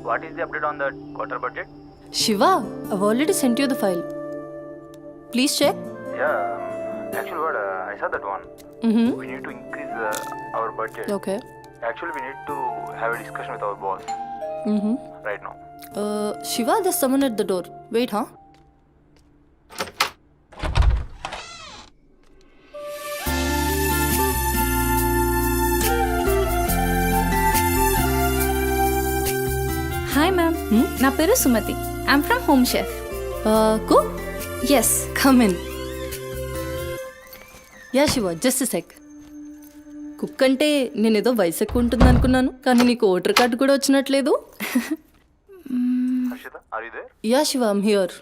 what is the update on the quarter budget? Shiva, I've already sent you the file. Please check. Yeah, actually what I saw that one. Mm-hmm. We need to increase our budget. Okay. Actually we need to have a discussion with our boss Mm-hmm. right now. Shiva, there's someone at the door. Wait, huh? Hi ma'am నా పేరు Sumathi I'm from home chef Go. Yes Come in. Yeah Shiva, just sec. Cook అంటే నేనేదో వయసు ఎక్కువ ఉంటుంది అనుకున్నాను, కానీ నీకు ఓటర్ కార్డు కూడా వచ్చినట్లేదు. Harshita, are you there? Yeah Shiva, I'm here.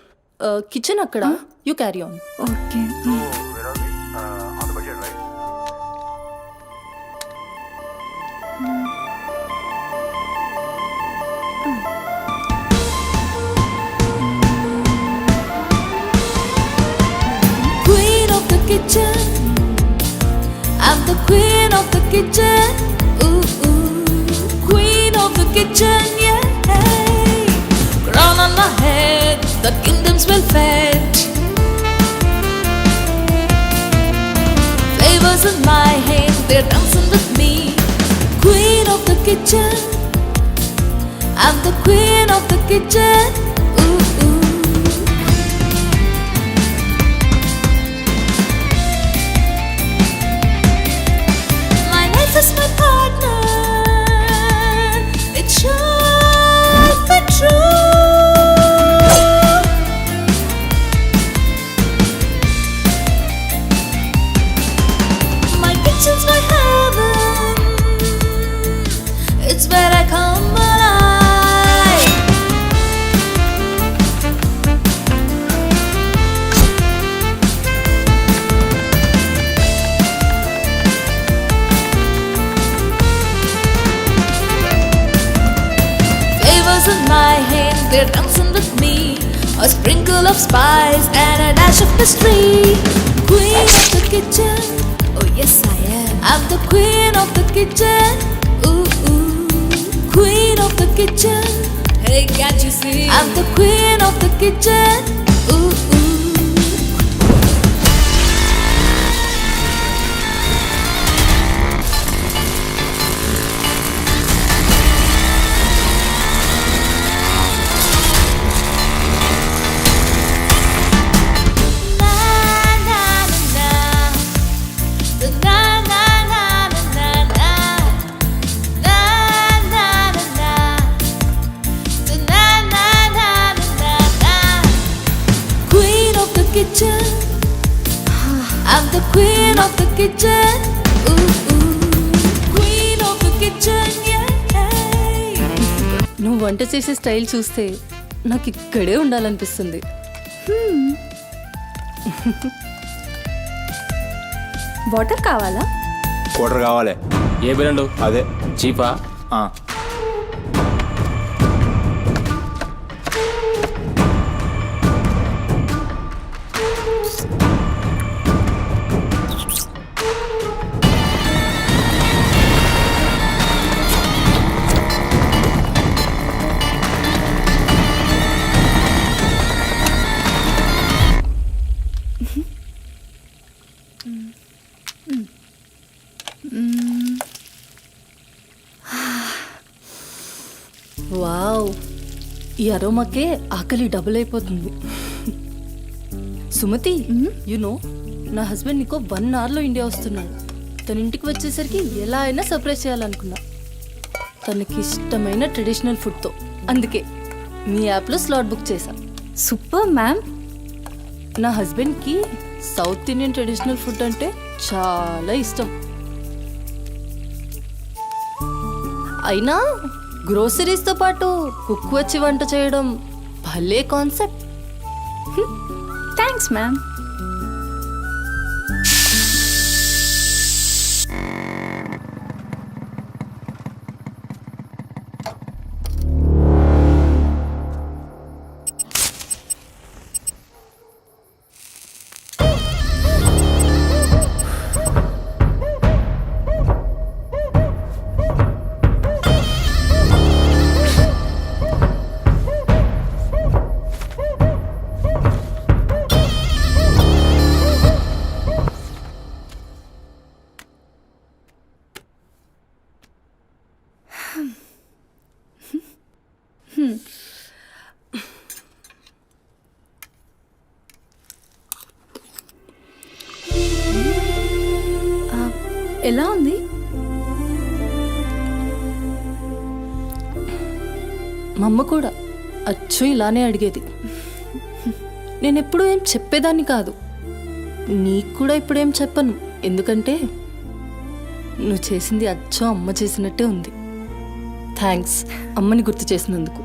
Kitchen అక్కడ, you carry on. Okay So where are we? On the budget, right? Queen of the kitchen, I'm the queen of the kitchen. Ooh, ooh. Queen of the kitchen, yeah. Crown on my head, the kingdoms will fed. Flavors in my hand, they're dancing with me. Queen of the kitchen, I'm the queen of the kitchen. Ooh, ooh. My life is my partner. It should be true. My kitchen's my heaven. It's where I come alive. Flavors in my hand, they're dancing with me. A sprinkle of spice and a dash of mystery. Queen of the kitchen, oh yes I am. I'm the queen of the kitchen. Ooh, ooh. Queen of the kitchen. Hey, can't you see? I'm the queen of the kitchen. Ooh, ooh. Na na na na, na na na na na, na na na na, na na. Queen of the kitchen, I'm the queen of the kitchen. Ooh ooh, queen of the kitchen, yeah. నువ్వు వంట చేసే style చూస్తే నాకు ఇక్కడే ఉండాలనిపిస్తుంది. Water కావాలా quarter కావాలి. ఏ brand? అదే చీపా? ఆ. వావ్, ఈ అరోమాకే ఆకలి డబుల్ అయిపోతుంది. సుమతి, నో నా హస్బెండ్ నీకో 1 అవర్లో ఇండియా వస్తున్నాడు. తన ఇంటికి వచ్చేసరికి ఎలా అయినా సర్ప్రైజ్ చేయాలనుకున్నా, తనకి ఇష్టమైన ట్రెడిషనల్ ఫుడ్తో. అందుకే మీ యాప్లో స్లాట్ బుక్ చేశా. Super ma'am. నా హస్బెండ్కి సౌత్ ఇండియన్ ట్రెడిషనల్ ఫుడ్ అంటే చాలా ఇష్టం. అయినా గ్రోసరీస్తో పాటు కుక్ వచ్చి వంట చేయడం భలే కాన్సెప్ట్. Thanks ma'am. ఎలా ఉంది? మా అమ్మ కూడా అచ్చు ఇలానే అడిగేది. నేను ఎప్పుడూ ఏం చెప్పేదాన్ని కాదు. నీకు కూడా ఇప్పుడేం చెప్పను, ఎందుకంటే నువ్వు చేసింది అచ్చు అమ్మ చేసినట్టే ఉంది. థ్యాంక్స్ అమ్మని గుర్తు చేసినందుకు.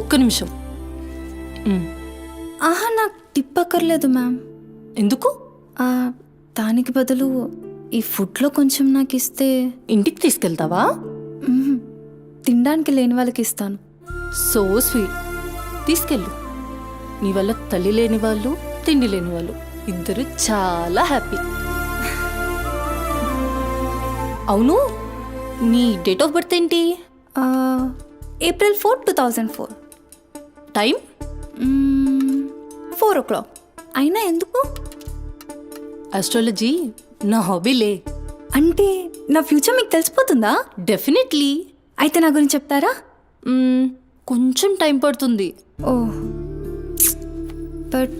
ఒక్క నిమిషం. ఆహా, నాకు టిప్ అక్కర్లేదు మ్యామ్. ఎందుకు? దానికి బదులు ఈ ఫుడ్లో కొంచెం నాకు ఇస్తే. ఇంటికి తీసుకెళ్తావా? తినడానికి లేని వాళ్ళకి ఇస్తాను. So sweet. తీసుకెళ్ళు. నీ వల్ల తల్లి లేని వాళ్ళు, తిండి లేని వాళ్ళు ఇద్దరు చాలా హ్యాపీ. అవును, నీ డేట్ ఆఫ్ బర్త్ ఏంటి? April 4, 2004. టైం? 4 o'clock. అయినా ఎందుకు? ఆస్ట్రాలజీ నా హాబీలే. అంటే నా ఫ్యూచర్ మీకు తెలిసిపోతుందా? డెఫినెట్లీ. అయితే నా గురించి చెప్తారా? కొంచెం టైం పడుతుంది. ఓ, బట్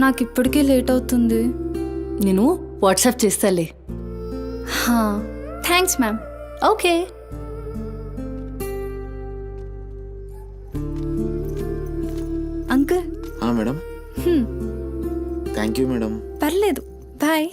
నాకు ఇప్పటికే లేట్ అవుతుంది. నేను వాట్సాప్ చేస్తాలే. Thanks ma'am. Okay. Uncle. Madam. Thank you madam. పర్లేదు, బాయ్.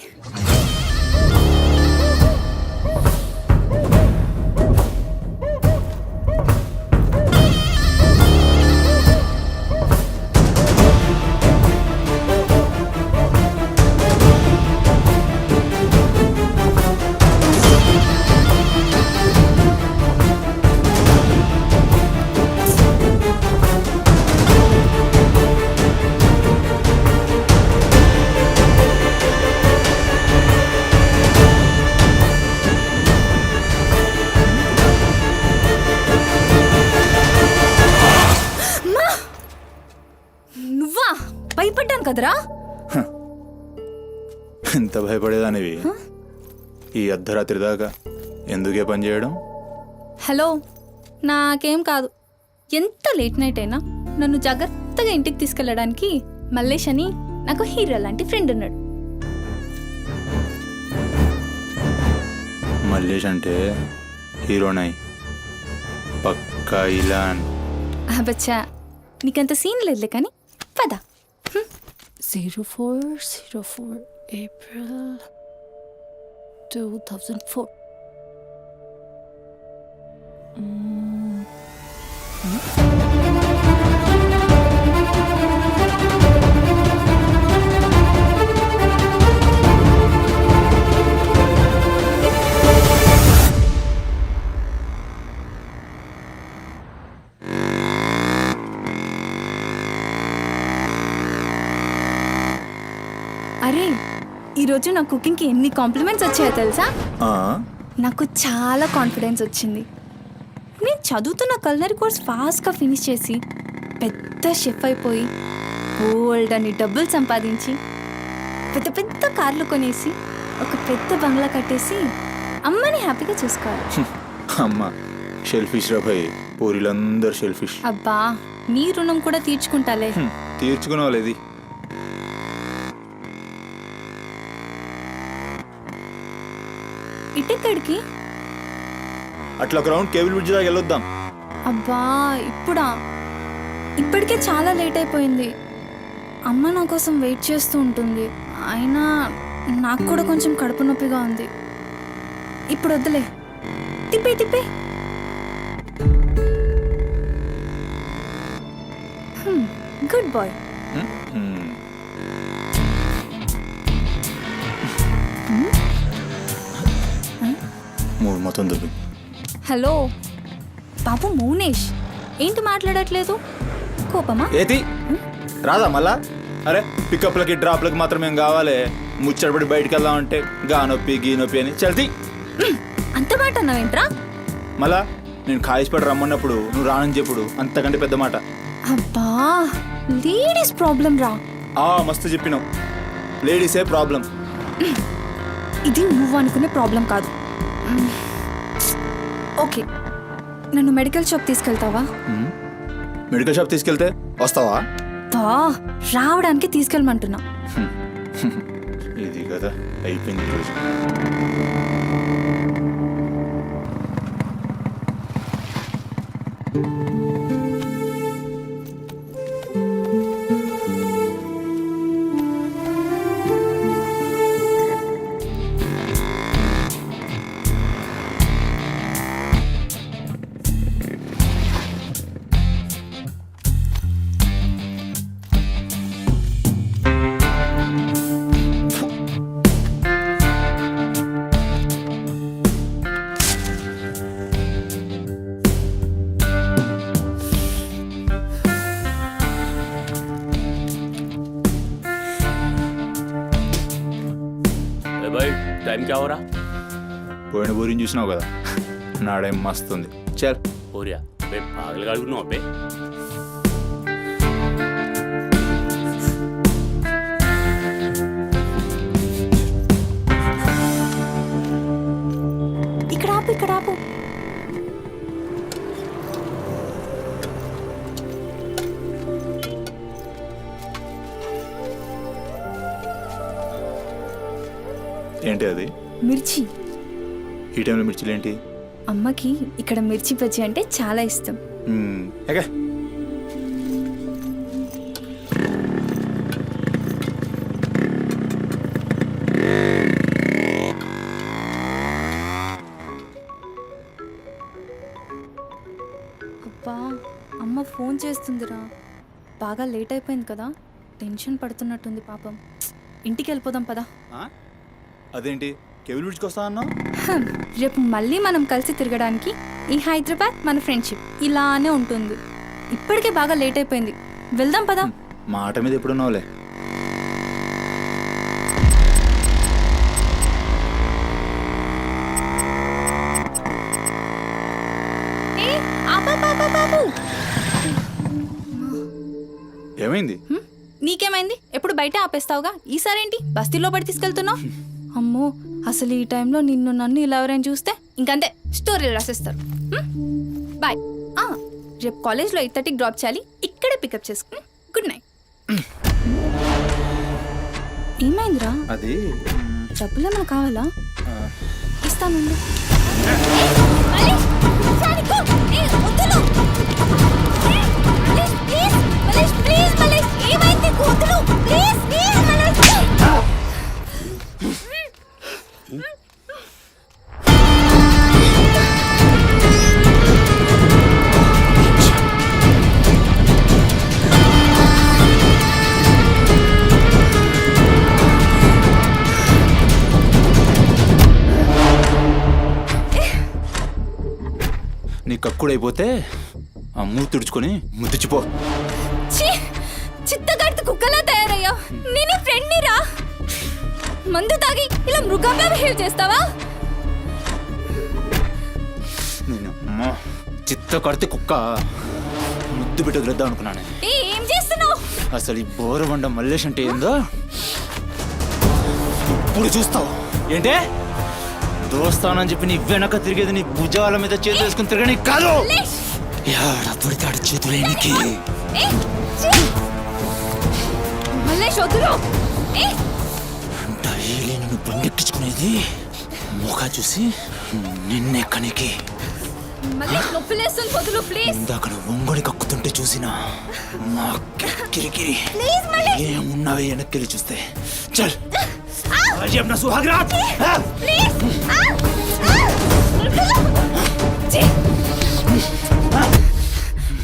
నువ్వా? భయపడ్డాను కదరా. ఎంత భయపడేదానివి ఈ అర్ధరాత్రి దాకా? ఎందుకే పని చేయడం? హలో, నాకేం కాదు. ఎంత లేట్ నైట్ అయినా నన్ను జాగ్రత్తగా ఇంటికి తీసుకెళ్ళడానికి మల్లేష్ అని నాకు హీరో లాంటి ఫ్రెండ్ ఉన్నాడు. మల్లేష్ అంటే హీరోనై పక్కా ఇలాన్. బచ్చా, నీకంత సీన్ లేదులే కానీ పద. 0404 April 2004. అరే, ఈరోజు నా కుకింగ్కి ఎన్ని కాంప్లిమెంట్స్ వచ్చాయో తెలుసా? నాకు చాలా కాన్ఫిడెన్స్ వచ్చింది. నేను చదువుతున్న కల్నరీ కోర్స్ ఫాస్ట్గా ఫినిష్ చేసి పెద్ద షెఫ్ అయిపోయి బోల్డ్ అని డబ్బులు సంపాదించి పెద్ద పెద్ద కార్లు కొనేసి ఒక పెద్ద బంగ్లా కట్టేసి అమ్మని హ్యాపీగా చూసుకోవాలి. అమ్మ షెల్ఫిష్ రా భయ్, పూరిలందరూ షెల్ఫిష్. అబ్బా, నీ రుణం కూడా తీర్చుకుంటాలే. తీర్చుకునే వాళ్ళది. ఇటెక్కడికి? అట్లా గ్రౌండ్ కేబుల్ బ్రిడ్జ్ దాకా వెళ్ళొద్దాం. అబ్బా, ఇప్పుడా? ఇప్పటికే చాలా లేట్ అయిపోయింది. అమ్మ నా కోసం వెయిట్ చేస్తూ ఉంటుంది. అయినా నాకు కూడా కొంచెం కడుపు నొప్పిగా ఉంది. ఇప్పుడు వద్దులే, తిప్పే తిప్పే. Good boy. మూడు మొత్తం దుబ్బి. హలో బాబు మౌనేష్, ఏంటి మాట్లాడట్లేదు? కోపమా? ఏది రాదా మళ్ళా? అరే పికప్లకి డ్రాప్లకి మాత్రం ఏం కావాలి? ముచ్చటపడి బయటికి వెళ్దామంటే గా నొప్పి గీ నొప్పి అని చల్తీ. అంత మాట అన్నావేంట్రా? మళ్ళా నేను కాయిస్పడి రమ్మన్నప్పుడు నువ్వు రానని చెప్పుడు అంతకంటే పెద్ద మాట. అబ్బా, లేడీస్ ప్రాబ్లం రా. మస్తు చెప్పినావు, లేడీసే ప్రాబ్లం. ఇది నువ్వు అనుకునే ప్రాబ్లం కాదు. ఓకే, నన్ను మెడికల్ షాప్ తీసుకెళ్తావా? మెడికల్ షాప్ తీసుకెళ్తే వస్తావా? రావడానికి తీసుకెళ్ళమంటున్నా. ఇది కదా అయిపోయింది ఈరోజు. भाई टाइम क्या हो रहा పోయిన బోరిని చూసినావు కదా, నాడేం మస్తుంది. చల్ हो रहा बे पागल गाड़ी नो पे ఇక్కడ ఆపు, ఇక్కడ ఆపు. ఏంటి అది? మిర్చి. ఈ టైంలో మిర్చిలు ఏంటి? అమ్మకి ఇక్కడ మిర్చి బజ్జీ అంటే చాలా ఇష్టం. ఎగా అబ్బా, అమ్మ ఫోన్ చేస్తుందిరా. బాగా లేట్ అయిపోయింది కదా, టెన్షన్ పడుతున్నట్టుంది పాపం. ఇంటికి వెళ్ళిపోదాం పదా. అదేంటి కేబుల్ బ్రిడ్జ్కి వస్తా అన్నా? రేపు మళ్ళీ మనం కలిసి తిరగడానికి ఈ హైదరాబాద్ మన ఫ్రెండ్షిప్ ఇలానే ఉంటుంది. ఇప్పటికే బాగా లేట్ అయిపోయింది, వెళ్దాం పదా. మాట మీద ఎప్పుడున్నావులే. ఏమైంది? నీకేమైంది? ఎప్పుడు బయట ఆపేస్తావుగా, ఈసారేంటి బస్తీలో పడి తీసుకెళ్తున్నావు? అమ్మో, అసలు ఈ టైంలో నిన్ను నన్ను ఇలా ఎవరైనా చూస్తే ఇంకంతే, స్టోరీలు రాసేస్తారు. బాయ్. రేపు కాలేజ్లో 8:30కి డ్రాప్ చేయాలి, ఇక్కడే పికప్ చేసుకుని. Good night. ఏమైందిరా? అది డబ్బులు ఏమైనా కావాలా? ఇస్తాను. నీ కక్కుడైపోతే ఆ మూతి తుడుచుకొని ముద్దుచిపో. చిత్తగాడితో కుక్కలా తయారయ్యా. నేనే ఫ్రెండ్ని రా. మందు తాగి ఇలా మృగంగా బిహేవ్ చేస్తావా? నేను చిత్త కడితే కుక్క ముద్దు బిడ్డ వదిలేద్దాం అనుకున్నాను. ఏం చేస్తున్నావు? అసలు ఈ బోరబండ మల్లేష్ అంటే ఏందో ఇప్పుడు చూస్తావు. ఏంటే దోస్తానని చెప్పి నీ వెనక తిరిగేది నీ భుజాల మీద చేతులు వేసుకుని తిరగని కాదు. పడితాడు చేతులేనికి. డైలీ నిన్ను బండెక్కించుకునేది ముఖా చూసి నిన్నెక్కనికి. ఇందాక ఒంగొడి కక్కుతుంటే చూసిన మా కిరికిరి ఏమున్నావే వెనక్కి చూస్తే. చల్ अपना सुहाग रात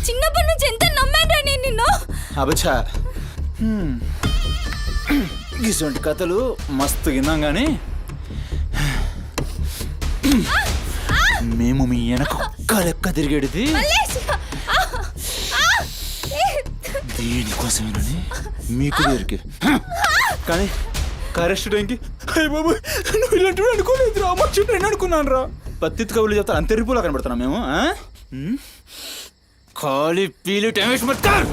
చిన్నప్పటి నుంచి ఎంత నమ్మాను నేను నిన్ను. అబచ్చా, ఇటువంటి కథలు మస్తు విన్నాం కానీ మేము మీ వెనక ఒక్క లెక్క తిరిగేది దేనికోసమేనని మీకు దేనికి. కానీ కరెస్ట్ టైంకి అయ్య బాబు నువ్వు ఇలాంటి అనుకోలేదు రా, మా చుట్టూ అనుకున్నాను రా. పత్తిత్ కబుర్లు చెప్తాను అంతే రిపోలా కనబడుతున్నాం మేము. ఖాళీ పీలి టైం వేస్ట్ మత్ కర్.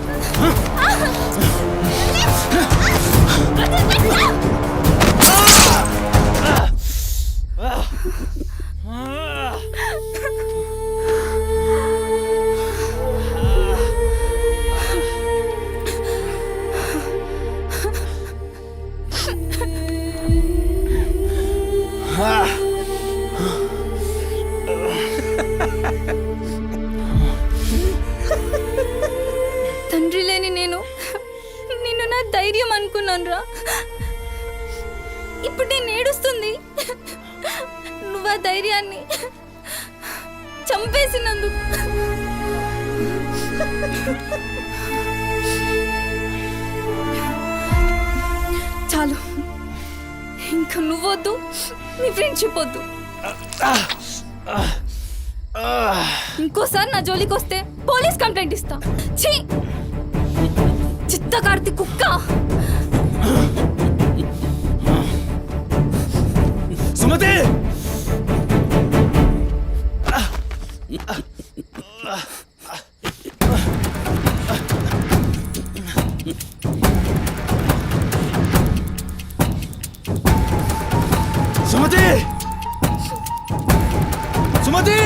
తండ్రి లేని నేను నిన్ను నా ధైర్యం అనుకున్నాను రా. ఇప్పుడు నేను ఏడుస్తుంది నువ్వు ఆ ధైర్యాన్ని చంపేసినందుకు. చాలు, ఇంకా నువ్వొద్దు, నీ ఫ్రెండ్షిప్ వద్దు. ఇంకోసారి నా జోలికి వస్తే పోలీస్ కంప్లైంట్ ఇస్తా. ఛీ, చిత్తకార్తి కుక్క. సుమతి సుమతి సుమతి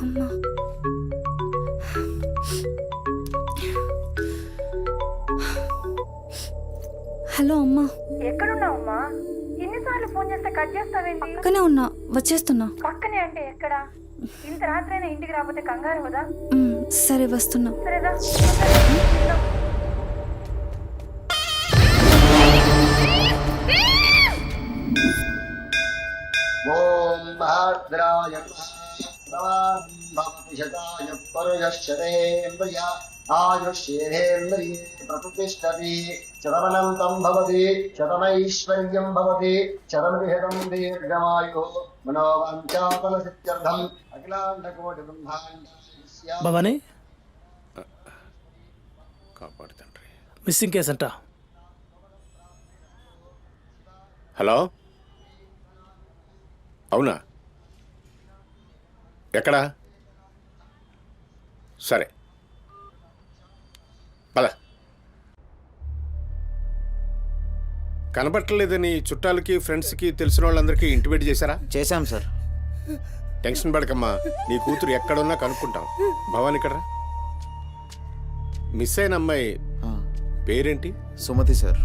అమ్మా, హలో అమ్మా. ఎక్కడున్నావమ్మా? ఎన్నిసార్లు ఫోన్ చేస్తే కట్ చేస్తావేంటి? పక్కనే ఉన్నా, వచ్చేస్తున్నా. పక్కనే అంటే ఎక్కడ? ఇంత రాత్రైనా ఇంటికి రాకపోతే కంగారు కదా? సరే వస్తున్నా. సరేదా? ఓం భద్రాయ భవతి శతాయ పరుయశ్చరేంద్రియ ఆయుష్యేంద్రియే ప్రతిష్టతి శతమనంతం భవతి శతమైశ్వర్యం భవతి శతమృహతం దీర్ఘమాయు మనోవాంఛాఫల సిద్ధ్యర్థం అఖిలాండకోటి బ్రహ్మాండ భవానీ, కాపాడు తండ్రి. మిస్సింగ్ కేస్ అంట. హలో, అవునా? ఎక్కడా? సరే, పద. కనబట్టలేదని చుట్టాలకి ఫ్రెండ్స్కి తెలిసిన వాళ్ళందరికీ ఇంటిమేట్ చేశారా? చేశాం సార్. టెన్షన్ పడకమ్మా, నీ కూతురు ఎక్కడున్నా కనుక్కుంటాం. భవాని ఇక్కడ మిస్ అయిన అమ్మాయి పేరేంటి? సుమతి సార్.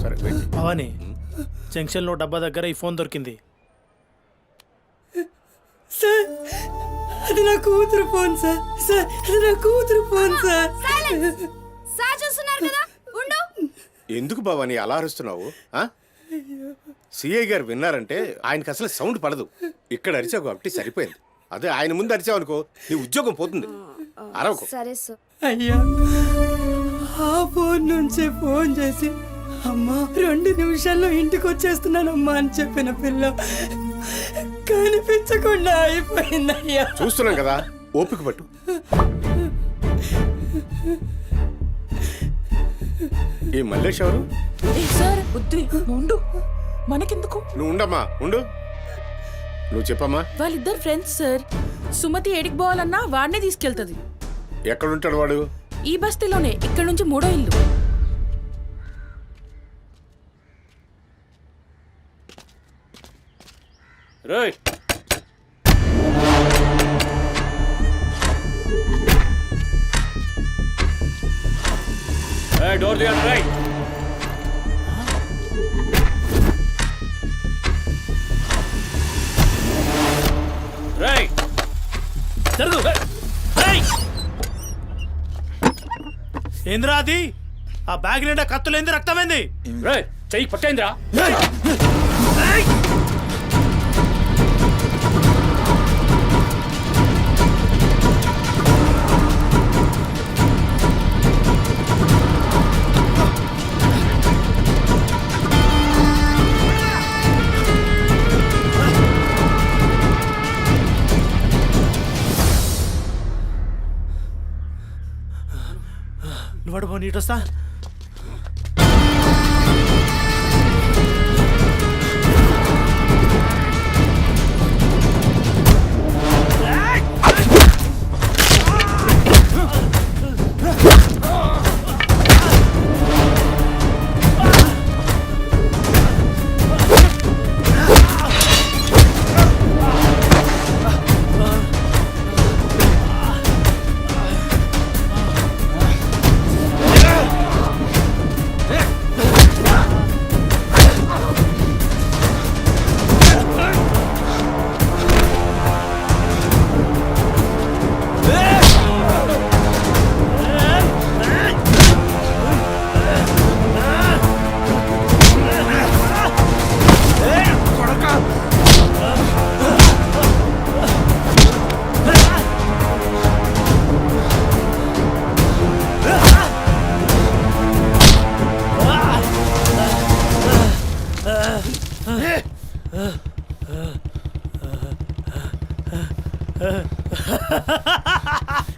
సరే, వెయిట్. భవానీ, జంక్షన్లో డబ్బా దగ్గర ఈ ఫోన్ దొరికింది. సార్, అది నా కూతురు ఫోన్ సార్. సార్, అది నా కూతురు ఫోన్ సార్. సార్ చూస్తున్నారు కదా, ఉండు. ఎందుకు భవాని అలా అరుస్తున్నావు? సిఐ గారు విన్నారంటే ఆయనకి అసలు సౌండ్ పడదు. ఇక్కడ అరిచావు కాబట్టి సరిపోయింది. అదే ఆయన ముందు అరిచావు అనుకో, నీ ఉద్యోగం పోతుంది. అరవకు. సరే సార్. అయ్యా, ఆ ఫోన్ నుంచే ఫోన్ చేసి అమ్మా 2 నిమిషాల్లో ఇంటికి వచ్చేస్తున్నానమ్మా అని చెప్పిన పిల్ల కనిపించకుండా అయిపోయిందయ్యా. చూస్తున్నాం కదా, ఓపిక పట్టు. ఈ మల్లేష్ ఎవరు? సార్ వద్దు, ఉండు, మనకెందుకు? నువ్వు ఉండమ్మా, ఉండు. నువ్వు చెప్పమ్మా. వాళ్ళిద్దరు ఫ్రెండ్స్ సార్. సుమతి ఏడికి పోవాలన్నా వాడినే తీసుకెళ్తుంది. ఎక్కడుంటాడు వాడు? ఈ బస్తీలోనే, ఇక్కడ నుంచి 3వ ఇల్లు. రైట్. డోర్ తీయండి. రైట్. రైట్. జరుగు. ఏంద్రా అది? ఆ బ్యాగ్ నిండా కత్తులేంది రక్తమైంది. చెయ్యి పట్టేంద్రా. నువ్వు నీటొస్తా.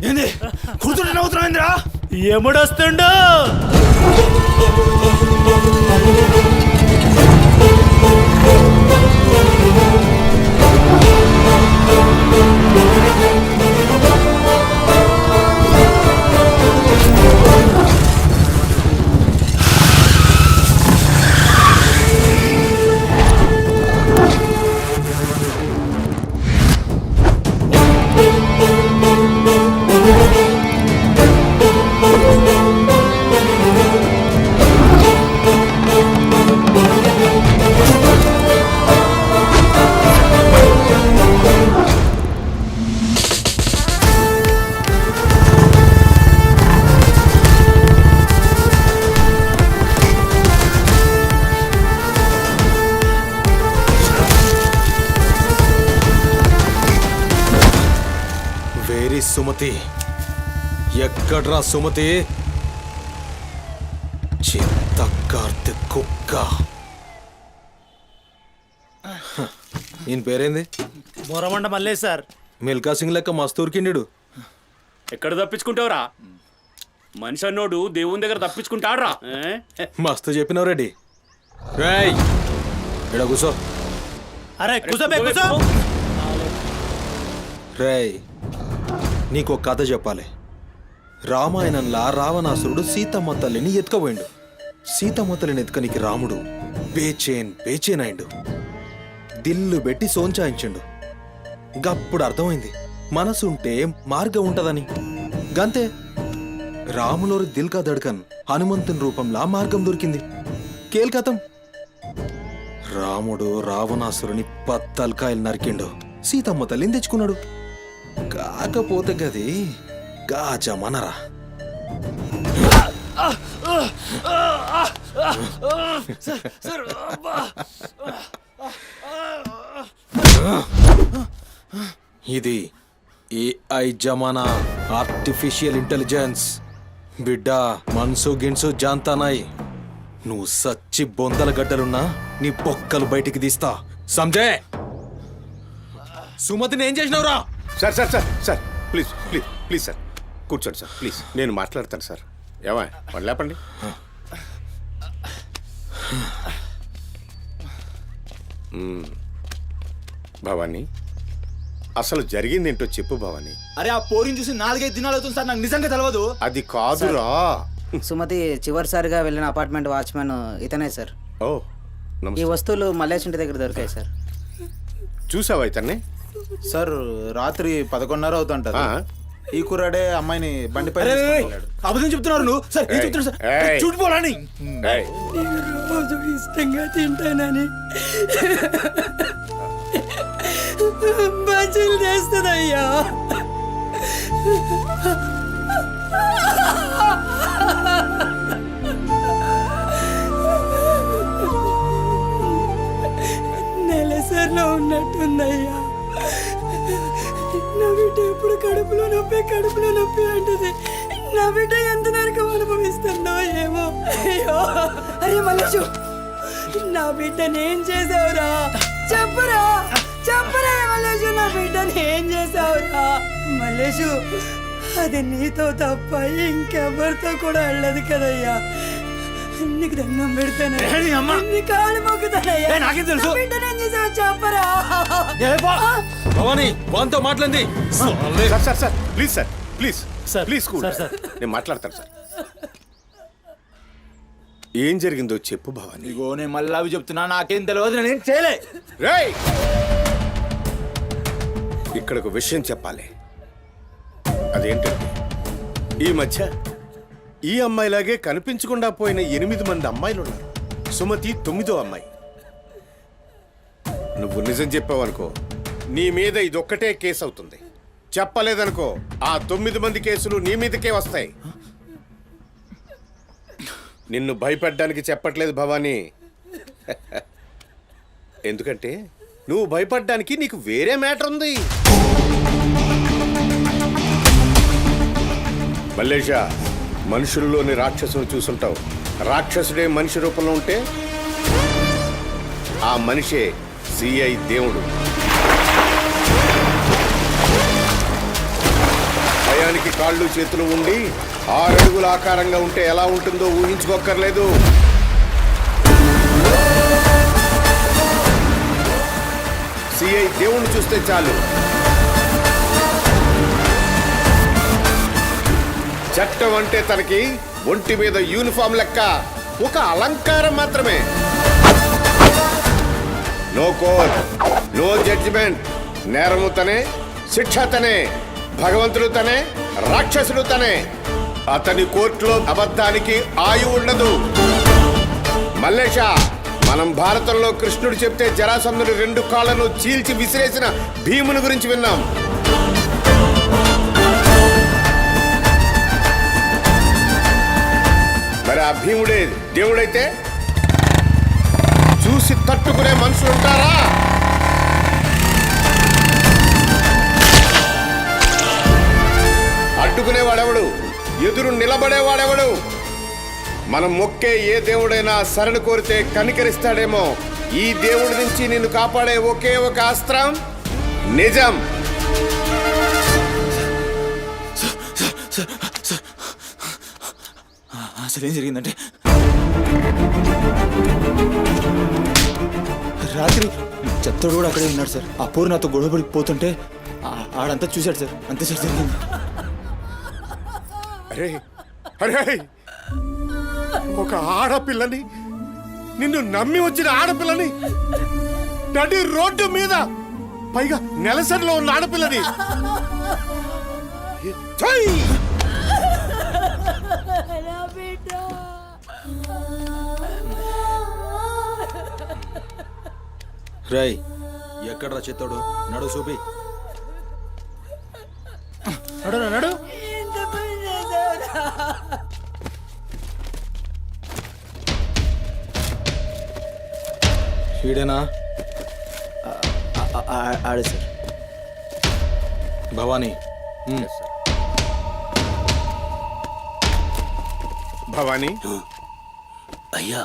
ఏంది కూతురు నవ్వుతున్నాయిందిరా? ఎముడొస్తుండు. వేరి సుమతి, ఎక్కడ్రా సుమతి? చిత్త కార్తె కుక్క. ఈయన పేరేంది? బోరమండ మల్లేష్ సార్. మిల్కా సింగ్ లెక్క మస్తూర్కిండు. ఎక్కడ తప్పించుకుంటావురా? మనిషి అన్నోడు దేవుని దగ్గర తప్పించుకుంటాడ్రా. మస్తు చెప్పినావు రెడ్డి. రేయ్ ఇక్కడ కూసో. అరే కూసోబే కూసో. రేయ్ నీకు ఒక కథ చెప్పాలి. రామాయణంలా రావణాసురుడు సీతమ్మ తల్లిని ఎత్తుకపోయిండు. సీతమ్మ తల్లిని ఎత్తుకనికి రాముడు బేచేన్ అయిండు. దిల్లు పెట్టి సోంచాయించిండు. గప్పుడు అర్థమైంది మనసుంటే మార్గం ఉంటదని. గంతే, రాములోరి దిల్ కా దడ్కన్ హనుమంతుని రూపంలా మార్గం దొరికింది. కేల్కతం. రాముడు రావణాసురుని పత్తల్కాయలు నరికిండు. సీతమ్మ తల్లిని తెచ్చుకున్నాడు. కాకపోతే గది గాజమనరా. ఇది ఏఐ జమానా, ఆర్టిఫిషియల్ ఇంటెలిజెన్స్. బిడ్డ మనసు గిన్సు జాంతానాయి. నువ్వు సచ్చి బొందల గడ్డలున్నా నీ పొక్కలు బయటికి తీస్తా. సంజయ్, సుమతిని ఏం చేసినావురా? Sir sir sir sir please please please sir కూర్చోండి సార్ ప్లీజ్. నేను మాట్లాడతాను సార్. ఏమా వాళ్ళు లేపండి. భవానీ, అసలు జరిగింది ఏంటో చెప్పు భవానీ. అరే ఆ పోరిని చూసి 4-5 దినాలు అవుతుంది సార్, నాకు నిజంగా తెలియదు. అది కాదురా. సుమతి చివరిసారిగా వెళ్ళిన అపార్ట్మెంట్ వాచ్మెన్ ఇతనే సార్. ఓ ఈ వస్తువులు మల్లేష్ ఇంటి దగ్గర దొరికాయి సార్. చూసావా ఇతన్ని? సార్ రాత్రి 11:30 అవుతుంటది. ఈ కుర్రాడే అమ్మాయిని బండిపై అబద్ధం చెప్తున్నారు నువ్వు. సార్ ఏం చెప్తున్నారు సార్? చూడిపోవాలని రోజు ఇష్టంగా తింటానని బజ్జీలు చేస్తుందయ్యా. ఉన్నట్టుందయ్యా. నా బిడ్డ ఎప్పుడు కడుపులో నొప్పి అంటది. నా బిడ్డ ఎంత నరకం అనుభవిస్తుందో ఏమో. అయ్యో అరే మల్లేషు, నా బిడ్డని ఏం చేసావురా? చెప్పరా మల్లేషు, నా బిడ్డని ఏం చేసావురా? మల్లేషు, అది నీతో తప్ప ఇంకెవరితో కూడా వెళ్ళదు కదయ్యా. నీకు దండం పెడతాను, నీ కాళ్ళు మొక్కుతానయ్యా. నాకేం తెలుసు? నా బిడ్డని ఏం చేసావు చెప్పరా? భవానీ వాంతో మాట్లాడింది. Sir please sir please sir, please sir, sir. నేను మాట్లాడతాను సార్. ఏం జరిగిందో చెప్పు భవానీ. ఇగో నేను మళ్ళీ అవి చెప్తున్నా, నాకేం తెలియదు, నేను చేయలే. రేయ్, ఇక్కడ ఒక విషయం చెప్పాలి. అదేంటంటే ఈ మధ్య ఈ అమ్మాయిలాగే కనిపించకుండా పోయిన 8 మంది అమ్మాయిలు ఉన్నారు. సుమతి 9వ అమ్మాయి. నువ్వు నిజం చెప్పావనుకో, నీ మీద ఇదొక్కటే కేసు అవుతుంది. చెప్పలేదనుకో, ఆ 9 మంది కేసులు నీ మీదకే వస్తాయి. నిన్ను భయపడ్డానికి చెప్పట్లేదు భవానీ. ఎందుకంటే నువ్వు భయపడ్డానికి నీకు వేరే మ్యాటర్ ఉంది. మల్లేషా, మనుషుల్లోని రాక్షసును చూసుంటావు. రాక్షసుడే మనిషి రూపంలో ఉంటే ఆ మనిషే సిఐ దేవుడు. భయానికి కాళ్ళు చేతులు ఉండి 6 అడుగుల ఆకారంగా ఉంటే ఎలా ఉంటుందో ఊహించుకోక్కర్లేదు. సిఐ దేవుణ్ణి చూస్తే చాలు, చట్టం అంటే తనకి ఒంటి మీద యూనిఫామ్ లెక్క ఒక అలంకారం మాత్రమే. No court, no judgment. నేరము తనే, శిక్ష తనే, భగవంతుడు తనే, రాక్షసుడు తనే. అతని కోర్టులో అబద్ధానికి ఆయువు ఉండదు. మల్లేష, మనం భారతంలో కృష్ణుడు చెప్తే జరాసంధుడు 2 కాళ్ళను చీల్చి విసిరేసిన భీముని గురించి విన్నాం. మరి ఆ భీముడే దేవుడైతే చూసి తట్టుకునే మనుషులు ఉంటారా? అడ్డుకునేవాడెవడు? ఎదురు నిలబడేవాడెవడు? మనం మొక్కే ఏ దేవుడైనా శరణు కోరితే కనికరిస్తాడేమో. ఈ దేవుడి నుంచి నిన్ను కాపాడే ఒకే ఒక అస్త్రం నిజం. అసలు ఏం జరిగిందంటే, రాత్రి చెత్తోడు కూడా అక్కడే ఉన్నాడు సార్. ఆ పూర్ నాతో గొడవపడి పోతుంటే ఆడంతా చూశాడు సార్. అంతే సార్ జరిగింది. అరే అరే, ఒక ఆడపిల్లని, నిన్ను నమ్మి వచ్చిన ఆడపిల్లని నడి రోడ్డు మీద, పైగా నెలసరిలో ఉన్న ఆడపిల్లని ఛై! రాయ్, ఎక్కడ్రా చెత్తోడు? నడు చూపి. నడు నడు. వీడేనా? ఆడే సార్. భవానీ. భవానీ, అయ్యా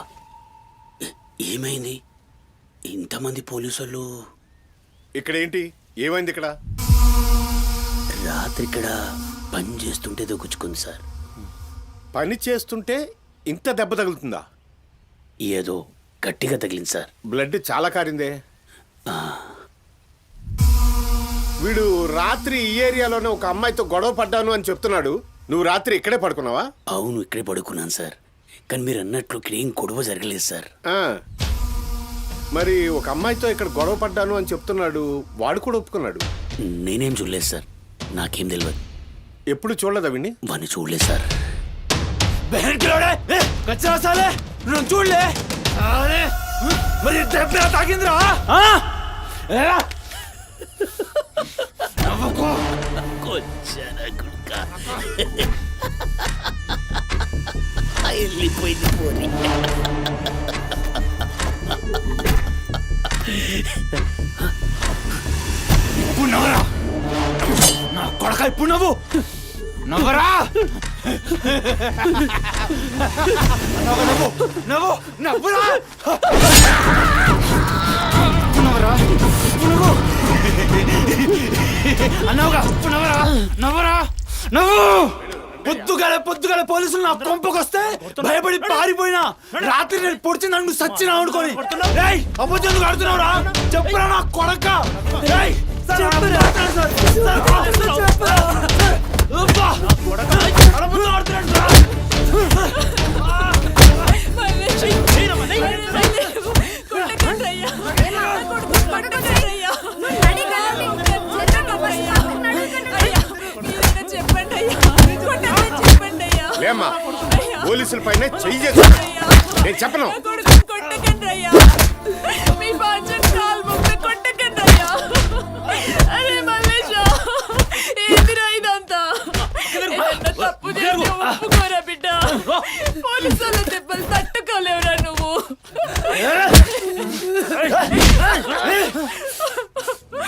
ఏమైంది? ఇంతమంది పోలీసులు ఇక్కడ ఏంటి? ఏమైంది ఇక్కడ? రాత్రి ఇక్కడ పని చేస్తుంటే దొగ్గుచ్చుకుంది సార్. పని చేస్తుంటే ఇంత దెబ్బ తగులుతుందా? ఏదో గట్టిగా తగిలింది సార్. బ్లడ్ చాలా కారిందే. వీడు రాత్రి ఈ ఏరియాలోనే ఒక అమ్మాయితో గొడవ పడ్డాను అని చెప్తున్నాడు. నువ్వు రాత్రి ఇక్కడే పడుకున్నావా? అవును, ఇక్కడే పడుకున్నాను సార్. కానీ మీరు అన్నట్లు ఇక్కడ ఏం గొడవ జరగలేదు సార్. మరి ఒక అమ్మాయితో ఇక్కడ గొడవ పడ్డాను అని చెప్తున్నాడు, వాడు కూడా ఒప్పుకున్నాడు. నేనేం చూడలేదు సార్, నాకేం తెలియదు. ఎప్పుడు చూడలేదా విని? వాడిని చూడలేదు సార్. చూడలే మరి దెబ్బ తాకిందిరా? వెళ్ళిపోయింది పోనీ. ఇప్పుడు నవ్వు నవ్వరా నవ్వు నవ్వు నవ్వురా నవ్వరా నవ్వు అన్నావుగా నవ్వరా నవ్వరా నవ్వు పొద్దుగాల పోలీసులు నా కొంపకొస్తే భయపడి పారిపోయినా రాత్రి నేను పొడిచి నన్ను సచ్చినా అనుకోని అబద్ధం ఆడుతున్నావురా చెప్పురా నా కొడక లేమ్మా పోలీసుల పైన చెయ్యి నేను చెప్పను. పోలీసుల దెబ్బలు తట్టుకోలేవురా నువ్వు.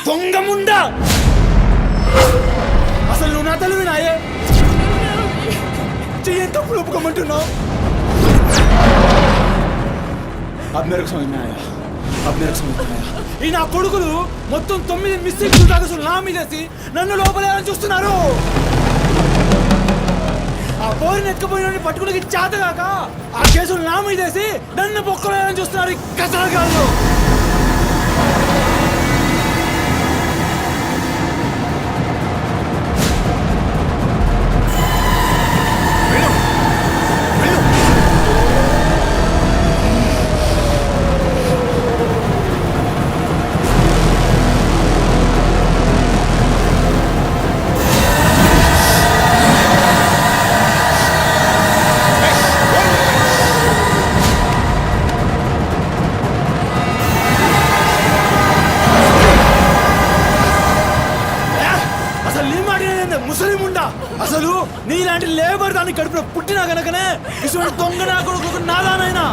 దొంగముండా అసలు నువ్వు నా తల్లివి నాయే చెయ్యి తప్పులు ఒప్పుకోమంటున్నావు. अब मेरे को समझ में आया अब मेरे को समझ में आया ఈ నా కొడుకులు మొత్తం 9 మిస్సింగ్ కేసులు నా మీదేసి నన్ను లోపలేయాలని చూస్తున్నారు. ఆ పోరిని ఎత్తుకుపోయిన పట్టుకుని చేతగాక ఆ కేసులు నా మీదేసి నన్ను పొక్కలేయాలని చూస్తున్నారు. కసరగాళ్ళు అసలు నీలాంటి లేబర్ దాన్ని కడుపులో పుట్టినా గనకనే ఇటువంటి దొంగ నా కొడుకు నాదానైనా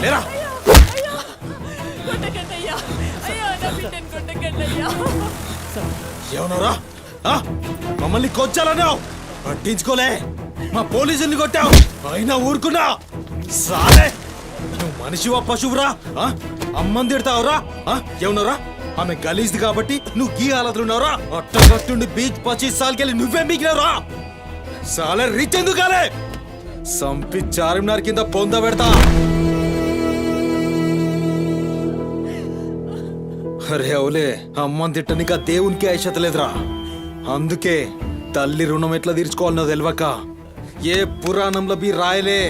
లేరా ఏమన్నారా మమ్మల్ని కొచ్చాలన్నావు పట్టించుకోలే మా పోలీసుల్ని కొట్టావు అయినా ఊరుకున్నా సాలే నువ్వు మనిషివా పశువురా అమ్మని తిడతావురా ఏమన్నారా ఆమె గలీజ్ది కాబట్టి నువ్వు గీ హాలతులున్నావురా అట్టగట్టుండి బీచ్ 25 సార్కెళ్ళి నువ్వే మిగిలినరా సాలే రిచ్ ఎందుకు కాలే సంపి చార్మినార్ కింద పొంద పెడతా అరే అవులే అమ్మని తిట్టనిక దేవునికి ఐషత లేదురా అందుకే తల్లి రుణం ఎట్లా తీర్చుకోవాలనో తెలియక ఏ పురాణంలో బి రాయలే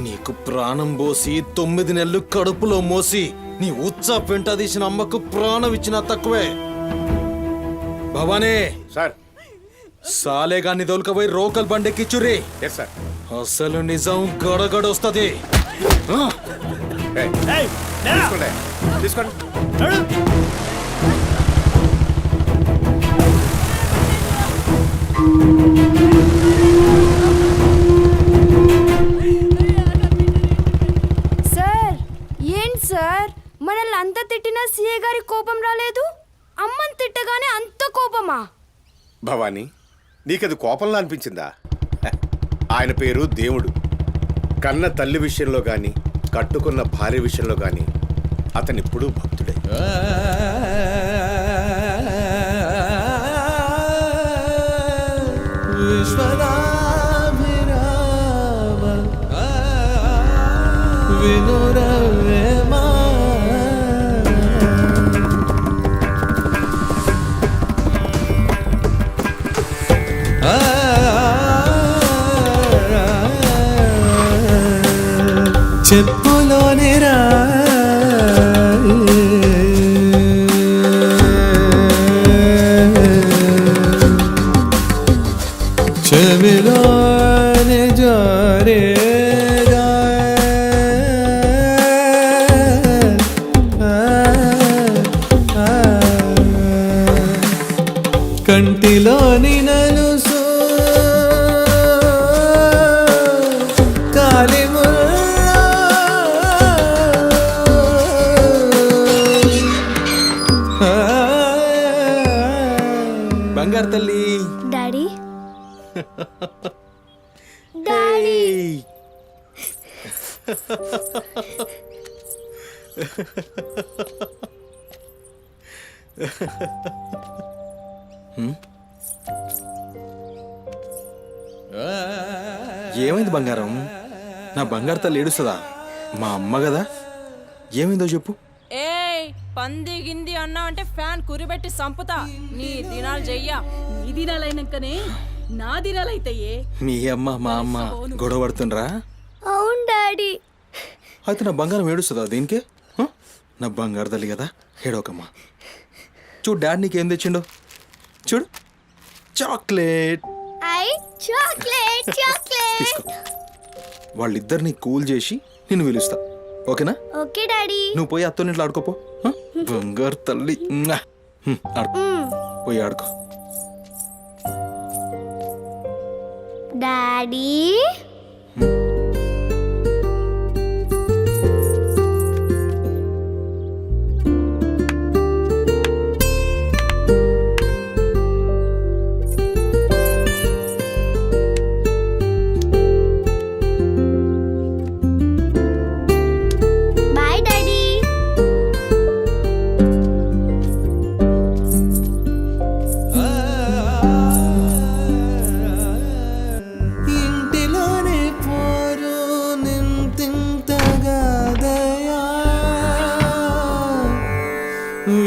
నీకు ప్రాణం పోసి 9 నెలలు కడుపులో మోసి నీ ఉచ్చ పెంట తీసిన అమ్మకు ప్రాణం ఇచ్చినా తక్కువే భవానీ సార్ సాలే గాన్ని దొలకపోయి రోకల్ బండెక్కిచ్చుర్రి సార్ అసలు నిజం గడగడొస్తది తీసుకోండి సార్ ఏంటి సార్ మనల్ని అంత తిట్టినా సీఏ గారి కోపం రాలేదు అమ్మని తిట్టగానే అంత కోపమా భవానీ నీకది కోపంలా అనిపించిందా ఆయన పేరు దేవుడు కన్న తల్లి విషయంలో గాని కట్టుకున్న భార్య విషయంలో గాని అతను ఇప్పుడు భక్తుడే. చెప్పులోని రా చెవిలోని జోరే కంటిలోని నలుసు బంగారు తల్లి. డాడీ డాడీ ఏమైంది బంగారం? నా బంగారు తల్లి ఏడుస్తుందా? మా అమ్మ కదా, ఏమైందో చెప్పు. ఏయ్ పంది గింది అన్నా అంటే ఫ్యాన్ కురిబెట్టి సంపుతా. నీ దినాలు చెయ్యా. నీ దినాలైనాకనే నా దినాలైతాయే. మీ అమ్మ మా అమ్మ గొడవ పడుతుండ్రా? అవును డాడీ. అయితే నా బంగారం ఏడుస్తుందా దీనికే? నా బంగారు తల్లి కదా, ఏడోకమ్మా. చూడు డాడీ నీకేం తెచ్చిండో చూడు. చాక్లెట్. Chocolate chocolate. తీసుకో. వాళ్ళిద్దరిని కూల్ చేసి నిన్ను పిలుస్తా, ఓకేనా? Okay daddy. నువ్వు పోయి అత్తో ఇంట్లో ఆడుకోపో. బంగారు తల్లి. ఆడుకో, పోయి ఆడుకో. డాడీ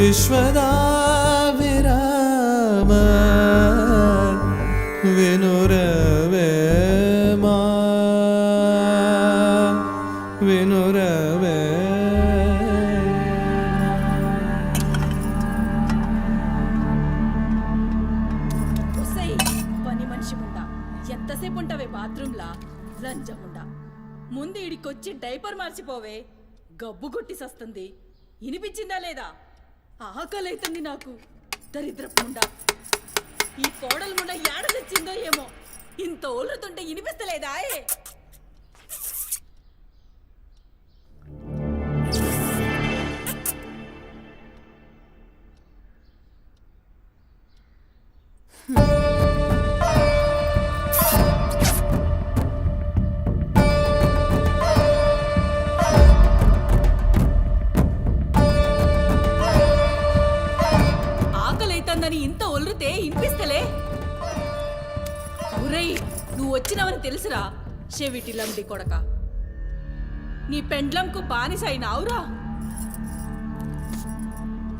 విశ్వదా విరామ వినురవేమా వినురవే. పని మనిషి ముండా ఎంతసేపు ఉంటావే బాత్రూమ్లా? లంజముండా ముందు ఇడికొచ్చి డైపర్ మార్చిపోవే. గబ్బు కొట్టి సస్తుంది. వినిపించిందా లేదా? ఆకలైతుంది నాకు. దరిద్రపుండా ఈ కోడలు ముండ ఏడ తెచ్చిందో ఏమో. ఇంత ఓలుతుంటే వినిపిస్తలేదా? ఆకలైతుందని ఇంత ఒల్లుతే వినిపిస్తలే? ఒరేయ్ నువ్వు వచ్చినవని తెలుసురా చెవిటిలండి కొడక. నీ పెండ్లంకు బానిసైనావురా.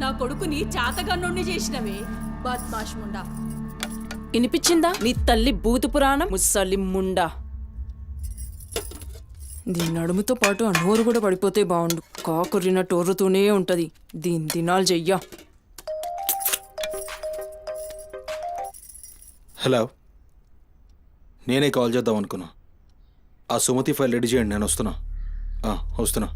నా కొడుకుని చాతగన్నుండి చేసినవే బద్మాష్ ముండా. వినిపించిందా నీ తల్లి భూత పురాణం? ముసలి ముండా. దీని నడుముతో పాటు ఆ నోరు కూడా పడిపోతే బాగుండు. కాకురినట్టు ఒర్రుతూనే ఉంటది. దీని దినాలు చెయ్యా. హలో, నేనే కాల్ చేద్దాం అనుకున్నా. ఆ సుమతి ఫైల్ రెడీ చేయండి, నేను వస్తున్నా. వస్తున్నా.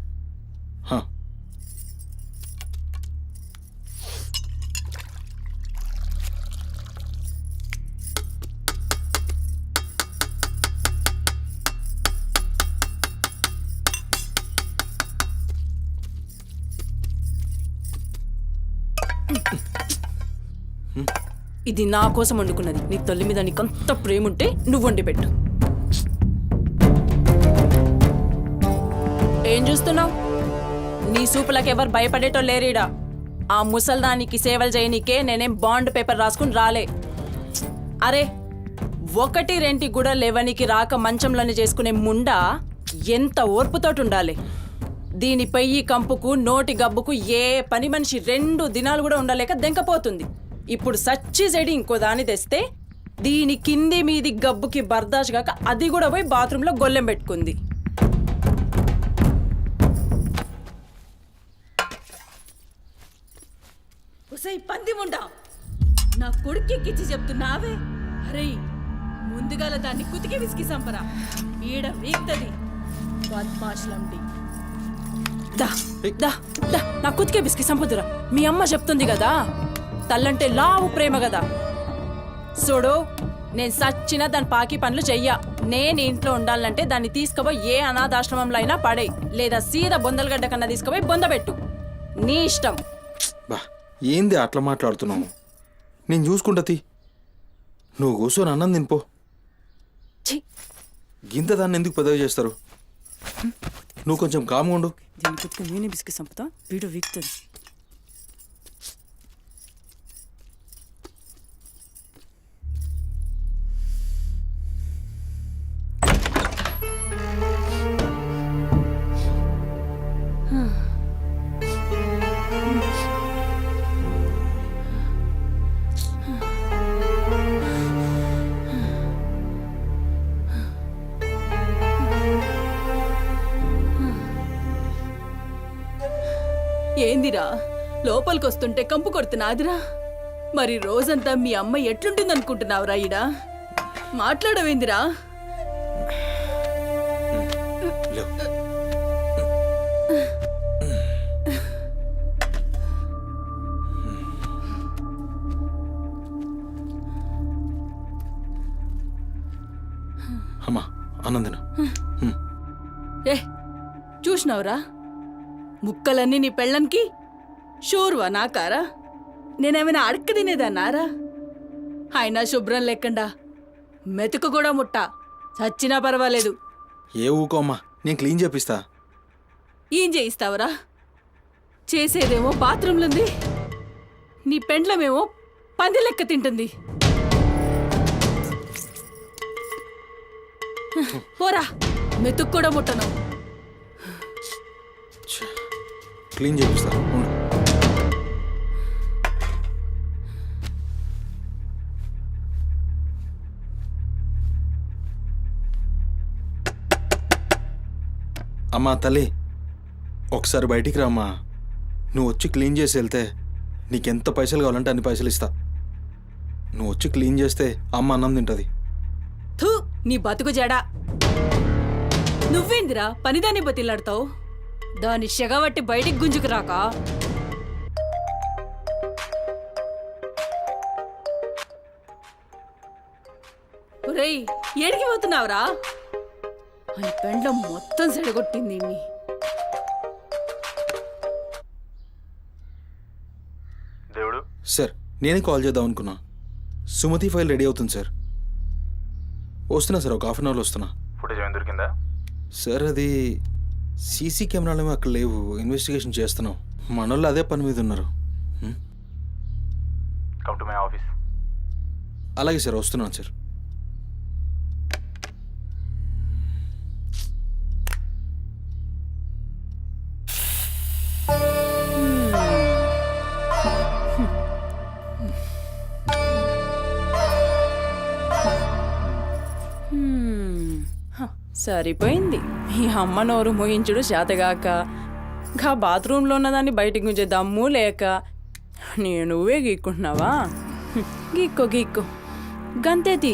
ఇది నా కోసం వండుకున్నది. నీ తల్లి మీద నీకంత ప్రేమ ఉంటే నువ్వు వండి పెట్టు. ఏం చూస్తున్నావు? నీ సూపులకు ఎవరు భయపడేటో లేరీడా. ఆ ముసల్దానికి సేవలు చేయనీకే నేనేం బాండ్ పేపర్ రాసుకుని రాలే. అరే 1-2 కూడా లేవనికి రాక మంచంలోనే చేసుకునే ముండా ఎంత ఓర్పుతోటి ఉండాలి. దీని పెయ్యి కంపుకు నోటి గబ్బుకు ఏ పని మనిషి 2 దినాలు కూడా ఉండలేక దెంకపోతుంది. ఇప్పుడు సచ్చి చెడి ఇంకో దాన్ని తెస్తే దీని కింది మీది గబ్బుకి బర్దాష్ కాక అది కూడా పోయి బాత్రూంలో గొల్లెం పెట్టుకుంది. పందిముండా నా కొడుకెక్కిచ్చి చెప్తున్నావే. అరే ముందుగాల దాన్ని కుతికి విసికి సంపరా, ఈడ వీక్తది బద్మాష్లండి. దా దా దా నా కుతికే బిస్కి సంపదురా. మీ అమ్మ చెప్తుంది కదా, తల్లంటే లావు ప్రేమ కదా. చూడు, నేను సచ్చిన దాని పాకి పనులు చెయ్యా. నేను ఇంట్లో ఉండాలంటే దాన్ని తీసుకుపోయి ఏ అనాథాశ్రమంలో అయినా పడే, లేదా సీదా బొందలగడ్డ కన్నా తీసుకుపోయి బొందబెట్టు. నీ ఇష్టం. బా ఏంది అట్లా మాట్లాడుతున్నావు? నేను చూసుకుంటా తీ. నువ్వు కూర్చొని అన్నం తినిపో. గింత దాన్ని ఎందుకు పెద్దగా చేస్తారు? నువ్వు కొంచెం కామ్గా ఉండు. దీని కుతికి నేనే బిస్కి సంపుతా, వీడు వీక్తుంది. ఏందిరా లోపలికొస్తుంటే కంపు కొడుతున్నాదిరా? మరి రోజంతా మీ అమ్మ ఎట్లుంటుందనుకుంటున్నావురా? ఈడా మాట్లాడవేందిరా? అమ్మా ఆనందన చూసినావురా, ముక్కలన్నీ నీ పెళ్ళన్కి షూర్వా నాకారా? నేనేమైనా అడక్క తినేదన్నారా? అయినా శుభ్రం లేకుండా మెతుకు కూడా ముట్ట, చచ్చినా పర్వాలేదు. ఏ ఊకోమ్మా, నేను క్లీన్ చేపిస్తా. ఏం చేయిస్తావురా? చేసేదేమో బాత్రూంలుంది, నీ పెండ్లమేమో పంది లెక్క తింటుంది. పోరా, మెతుకు కూడా ముట్టను. క్లీన్ చేపిస్తా. అమ్మా తల్లి, ఒకసారి బయటికి రామ్మా. నువ్వు వచ్చి క్లీన్ చేసి వెళ్తే నీకెంత పైసలు కావాలంటే అన్ని పైసలు ఇస్తా. నువ్వు వచ్చి క్లీన్ చేస్తే అమ్మ అన్నం తింటుంది. థూ, నీ బతుకు జడా. నువ్వేందిరా పనిదాన్ని బతిలాడతావు? దాన్ని షెగబట్టి బయటికి గుంజుకు రాక. ఒరేయ్, ఏడికి పోతున్నావురా? అని పెండ్లం మొత్తం సెడగొట్టింది. దేవుడు సార్, నేనే కాల్ చేద్దాం అనుకున్నా. సుమతి ఫైల్ రెడీ అవుతుంది సార్. వస్తున్నా సార్, ఒక హాఫ్ అన్ అవర్లో వస్తున్నా. ఫుటేజ్ ఏమైనా దొరికిందా? సార్ అది సీసీ కెమెరాలు అక్కడ లేవు, ఇన్వెస్టిగేషన్ చేస్తున్నాం. మనోళ్ళు అదే పని మీద ఉన్నారు. Come to my office. అలాగే సార్, వస్తున్నాను సార్. సరిపోయింది. ఈ అమ్మ నోరు మోయించుడు చేతగాక, గా బాత్రూంలో ఉన్నదాన్ని బయటికి గుంజే దమ్ము లేక నువ్వే గీక్కుంటున్నావా? గీక్కో గీక్కో, గంతేతి.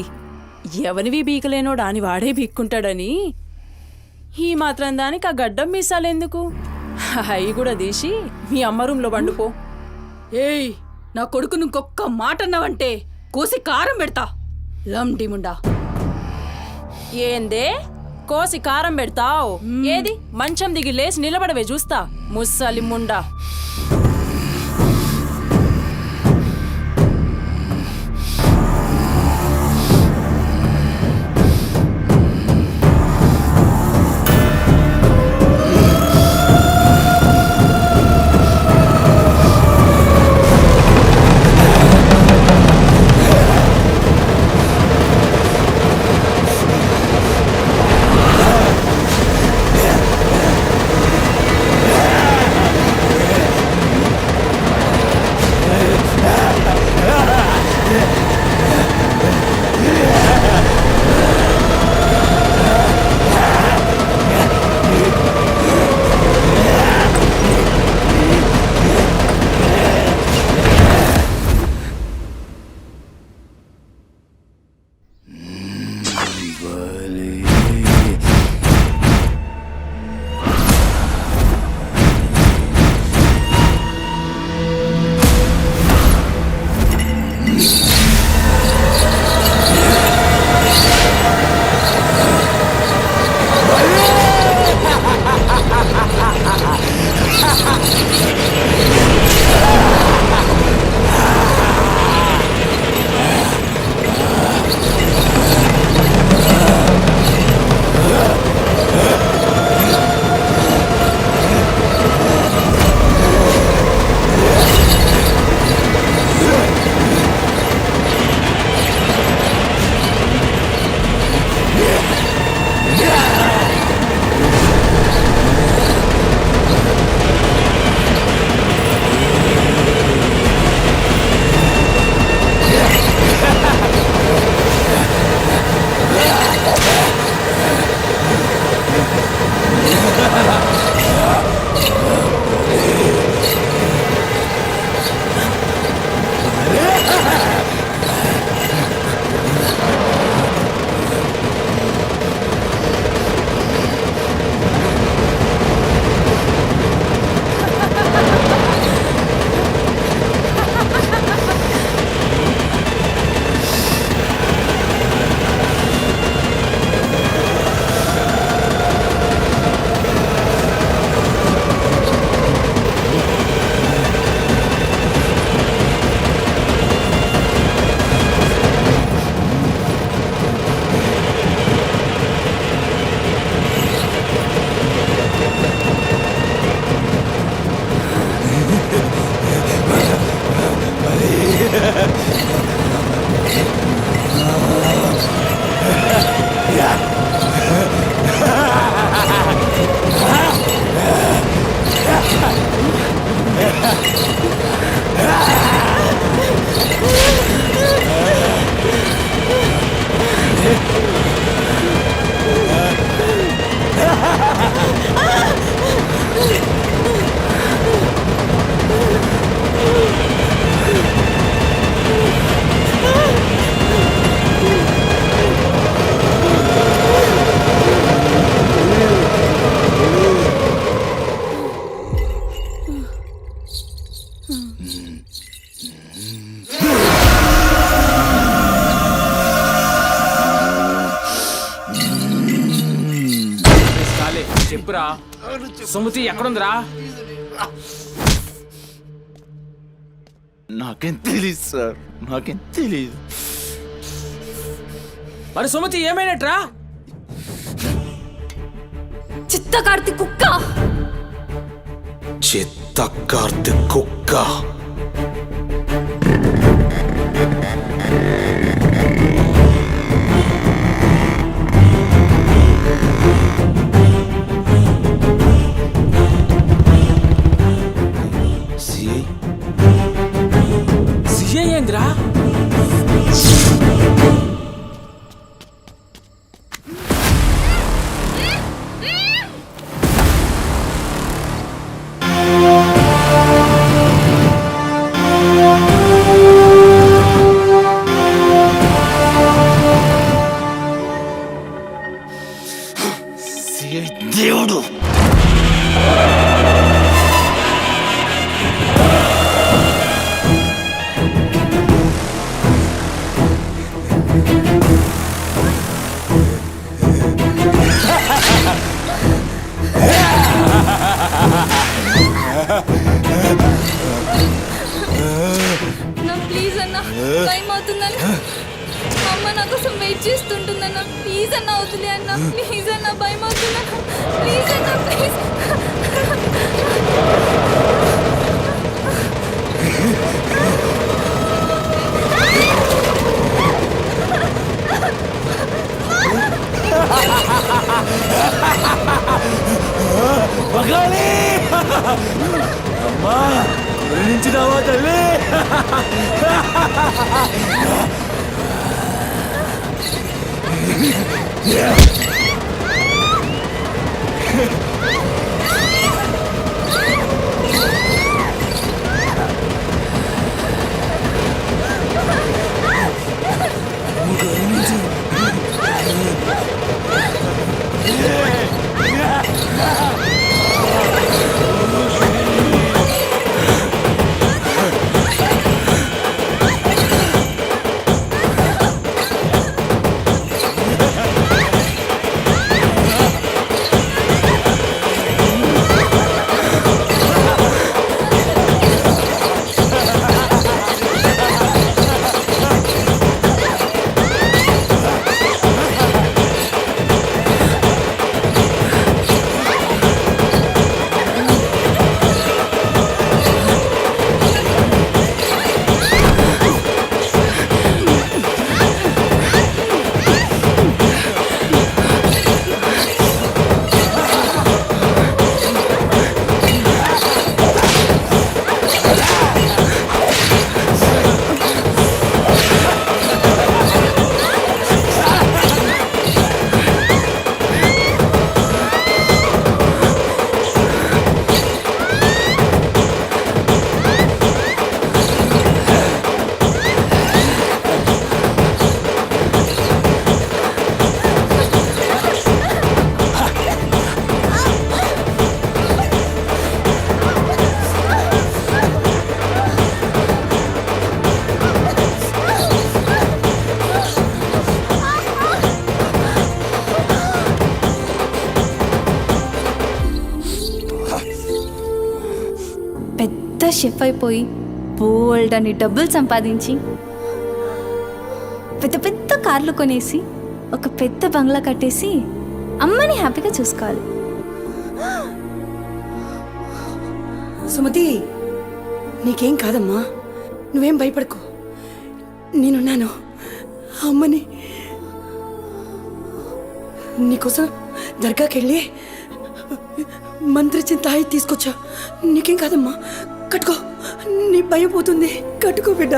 ఎవరివి బీకలేనోడా అని వాడే బీక్కుంటాడని ఈ మాత్రం దానికి ఆ గడ్డం మీసాలెందుకు? అవి కూడా తీసి మీ అమ్మ రూంలో వండుకో. ఏయ్, నా కొడుకు ఇంకొక్క మాట అన్నావంటే కోసి కారం పెడతా. లండిముండా. ఏందే కోసి కారం పెడతావు? ఏది మంచం దిగి లేచి నిలబడవే చూస్తా, ముస్సలి ముండా. చెప్పురా సుమతి ఎక్కడుందిరా? నాకేం తెలీదు సార్, నాకేం తెలీదు. మరి సుమతి ఏమైనట్రా? చిత్త కార్తీ కుక్క. చిత్త కార్తీక్ కుక్క. సిఐ ఏందిరా? దేవుడు నా ప్లీజ్ అన్న, టైం అవుతుందన్న. అమ్మ నా కోసం వెయిట్ చేస్తుంటుందన్న. ప్లీజ్ అన్న వదిలే అన్న. ప్లీజ్ అన్న, భయం అవుతుందన్న. ప్లీజ్ అన్న, ప్లీజ్. మగాలి అమ్మా నుంచి రావా తల్లి. షెఫ్ అయిపోయి బోల్డ్ అని డబ్బులు సంపాదించి పెద్ద పెద్ద కార్లు కొనేసి ఒక పెద్ద బంగ్లా కట్టేసి అమ్మని హ్యాపీగా చూసుకోవాలి. సుమతి, నీకేం కాదమ్మా, నువ్వేం భయపడకు, నేనున్నాను. అమ్మని నీకోసం దర్గాకెళ్ళి మంత్రిచ్చిన తాయి తీసుకొచ్చా. నీకేం కాదమ్మా, కట్టుకో, నీ భయం పోతుంది. కట్టుకో బిడ్డ.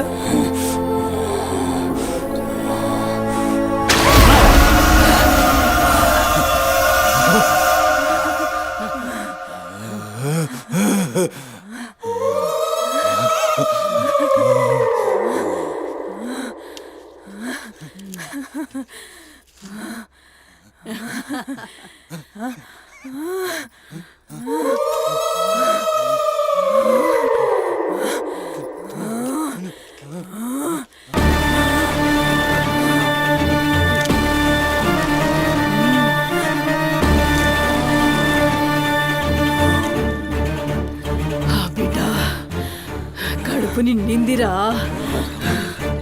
ఖుషీరా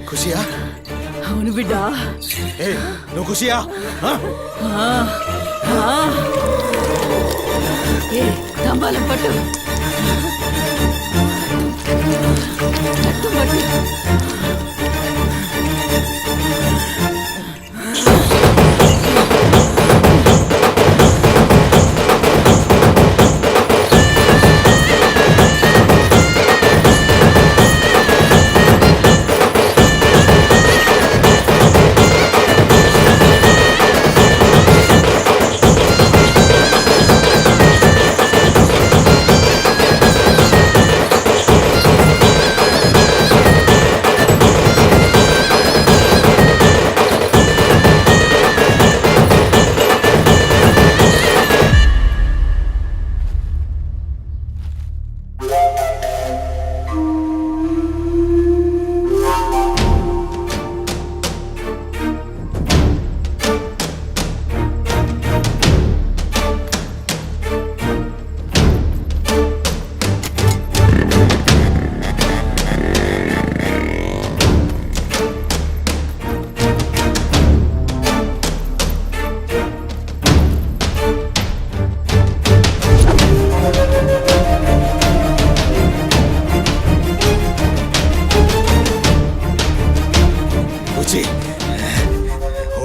ఖుషియా? అవును బిడ్డ. ఏ నువ్వు ఖుషియా? ఏ తంబాలం పట్టు పట్టు పట్టు.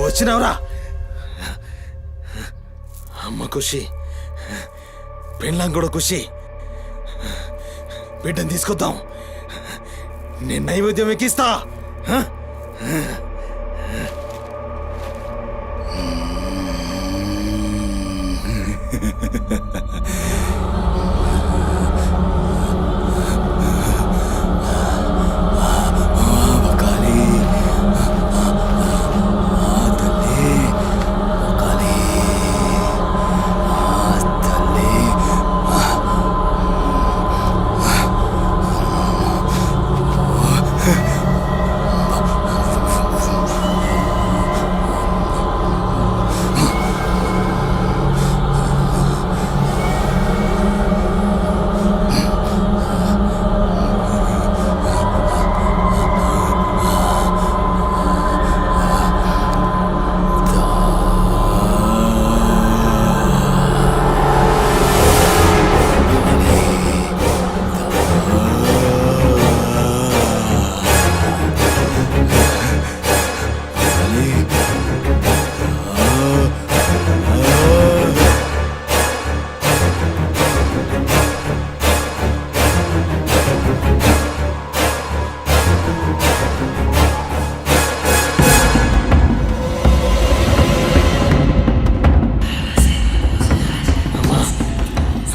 వచ్చినవరా? అమ్మ ఖుషి, పెళ్ళాం కూడా ఖుషి. బిడ్డను తీసుకొద్దాం, నేను నైవేద్యం ఎక్కిస్తా.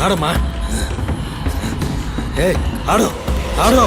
ఆడమ్మా, ఏ ఆడు ఆడు.